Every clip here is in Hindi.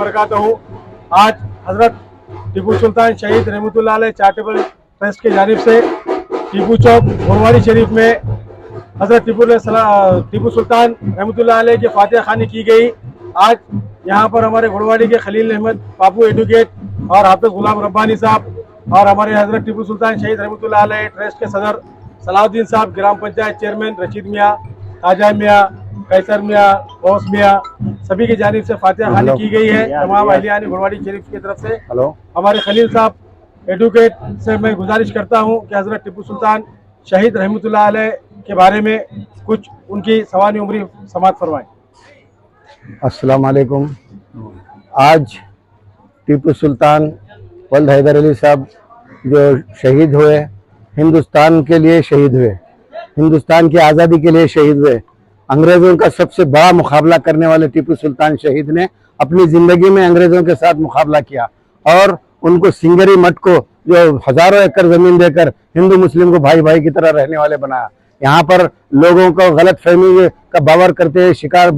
बरकातहू। आज हजरत टीपू सुल्तान शहीद रहमतुल्लाह अलैह चैरिटेबल ट्रस्ट की जानिब से टीपू चौक गुरुवारी शरीफ में हजरत टीपू सुल्तान रहमतुल्लाह अलैह की फातिहा खानी की गई। आज यहाँ पर हमारे गुरुवाड़ी के खलील अहमद पापू एडवोकेट और हाफिज गुलाम रब्बानी साहब और हमारे हजरत टीपू सुल्तान शहीद रहमतुल्लाह अलैह ट्रस्ट के सदर सलाउद्दीन साहब, ग्राम पंचायत चेयरमैन रशीद मियाँ, खाजा मियाँ, कैसर मियाँ, गौस मियाँ, सभी की जानिब से फातिहा खानी की गई है। तमाम अहलियान गुरुवाड़ी शरीफ की तरफ से हमारे खलील साहब एडवोकेट से मैं गुजारिश करता हूँ कि हजरत टीपू सुल्तान शहीद रहमतुल्लाह अलैह के बारे में कुछ उनकी सवानी उम्री समात फरमाएं। अस्सलाम वालेकुम। आज टीपू सुल्तान वल्द हैदर अली साहब जो शहीद हुए, हिंदुस्तान के लिए शहीद हुए, हिंदुस्तान की आज़ादी के लिए शहीद हुए। अंग्रेज़ों का सबसे बड़ा मुकाबला करने वाले टीपू सुल्तान शहीद ने अपनी ज़िंदगी में अंग्रेज़ों के साथ मुकाबला किया और उनको सिंगरी मठ को जो हज़ारों एकड़ ज़मीन देकर हिंदू मुस्लिम को भाई भाई की तरह रहने वाले बनाया। यहाँ पर लोगों को गलतफहमी का बावर करते हैं,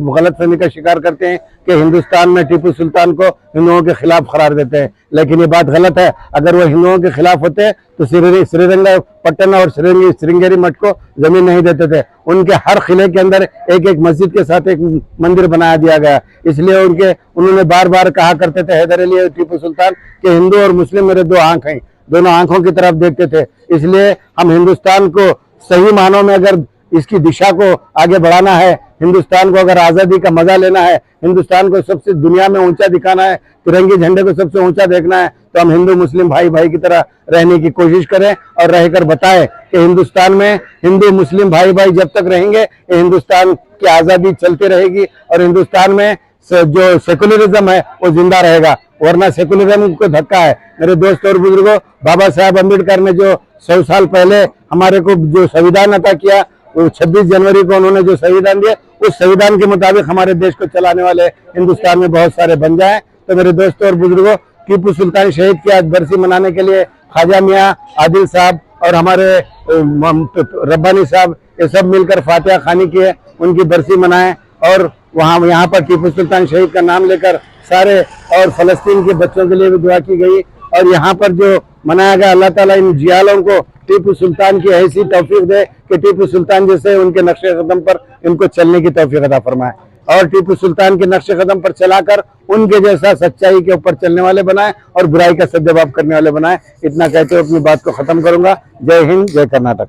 गलतफहमी का शिकार करते हैं कि हिंदुस्तान में टीपू सुल्तान को हिंदुओं के खिलाफ करार देते हैं, लेकिन ये बात गलत है। अगर वो हिंदुओं के खिलाफ होते तो श्रीरंगपट्टन और श्रृंगेरी मठ को जमीन नहीं देते थे। उनके हर किले के अंदर एक एक मस्जिद के साथ एक मंदिर बनाया दिया गया। इसलिए उन्होंने बार बार कहा करते थे हैदर अली और टीपू सुल्तान कि हिंदू और मुस्लिम मेरे दो आंख हैं, दोनों आंखों की तरफ देखते थे। इसलिए हम हिंदुस्तान को सही मानों में अगर इसकी दिशा को आगे बढ़ाना है, हिंदुस्तान को अगर आज़ादी का मजा लेना है, हिंदुस्तान को सबसे दुनिया में ऊंचा दिखाना है, तिरंगे झंडे को सबसे ऊंचा देखना है, तो हम हिंदू मुस्लिम भाई भाई की तरह रहने की कोशिश करें और रहकर बताएं कि हिंदुस्तान में हिंदू मुस्लिम भाई भाई जब तक रहेंगे हिंदुस्तान की आज़ादी चलती रहेगी और हिंदुस्तान में जो सेकुलरिज्म है वो जिंदा रहेगा, वरना सेकुलरिज्म को धक्का है। मेरे दोस्त और बुजुर्गों, बाबा साहब अम्बेडकर ने जो 100 साल पहले हमारे को जो संविधान अता किया, वो 26 जनवरी को उन्होंने जो संविधान दिया, उस संविधान के मुताबिक हमारे देश को चलाने वाले हिंदुस्तान में बहुत सारे बन जाए। तो मेरे दोस्तों और बुजुर्गों, टीपू सुल्तान शहीद की आज बरसी मनाने के लिए खाजा मियाँ, आदिल साहब और हमारे रब्बानी साहब ये सब मिलकर फातिहा खानी की है, उनकी बरसी मनाएं और यहाँ पर टीपू सुल्तान शहीद का नाम लेकर सारे और फलस्तीन के बच्चों के लिए भी दुआ की गई। और यहाँ पर जो मनाया गया, अल्लाह ताला इन जियालों को टीपू सुल्तान की ऐसी तौफीक दे कि टीपू सुल्तान जैसे उनके नक्शे कदम पर इनको चलने की तौफीक अता फरमाए और टीपू सुल्तान के नक्शे कदम पर चलाकर उनके जैसा सच्चाई के ऊपर चलने वाले बनाए और बुराई का सद्जवाब करने वाले बनाए। इतना कहते हुए अपनी बात को खत्म करूंगा। जय हिंद, जय कर्नाटक।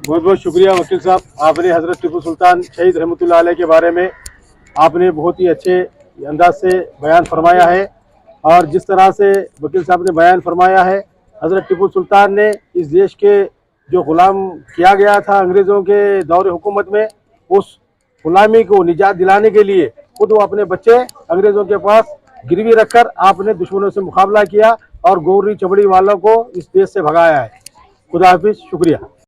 बहुत बहुत शुक्रिया वकील साहब, आपने हजरत टीपू सुल्तान शहीद रहमतुल्लाह अलैह के बारे में आपने बहुत ही अच्छे अंदाज से बयान फरमाया है। और जिस तरह से वकील साहब ने बयान फरमाया है, हजरत टीपू सुल्तान ने इस देश के जो गुलाम किया गया था अंग्रेज़ों के दौर हुकूमत में, उस गुलामी को निजात दिलाने के लिए खुद वो अपने बच्चे अंग्रेज़ों के पास गिरवी रखकर आपने दुश्मनों से मुकाबला किया और गोरी चबड़ी वालों को इस देश से भगाया है। खुदा हाफिज, शुक्रिया।